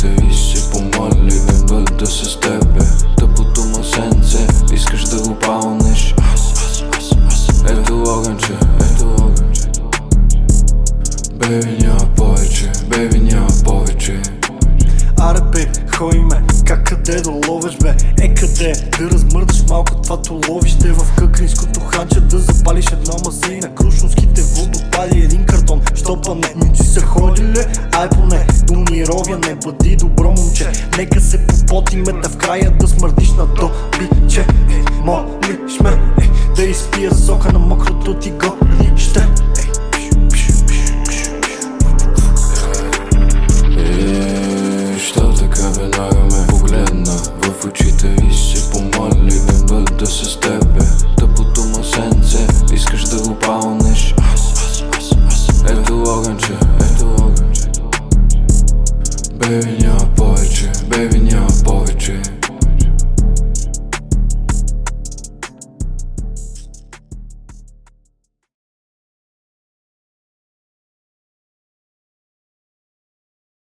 очите и си помоли да бъда с тебе. Тъпото му сенце, искаш да го палнеш. Ето огънче, ето огънче. Бейби няма повече, бейби няма повече. Аре бейб, хой ме, как къде да ловиш бе? Къде да размърдаш малко твато ловище? В къкринското ханче да запалиш една маза и на крушунските водопади един картон. Щопа не са ходили, ай поне до мировя не бъди добро момче. Нека се попотиме да в края да смърдиш на добиче. Молиш ме, да изпия сока на мокрото ти горище. Що така веднага ме погледна в очите и се помоли да бъда с тебе. Тъпото му сенце, искаш да го палнеш. Ето огънче, ето огънче. Бейби няма повече, бейби няма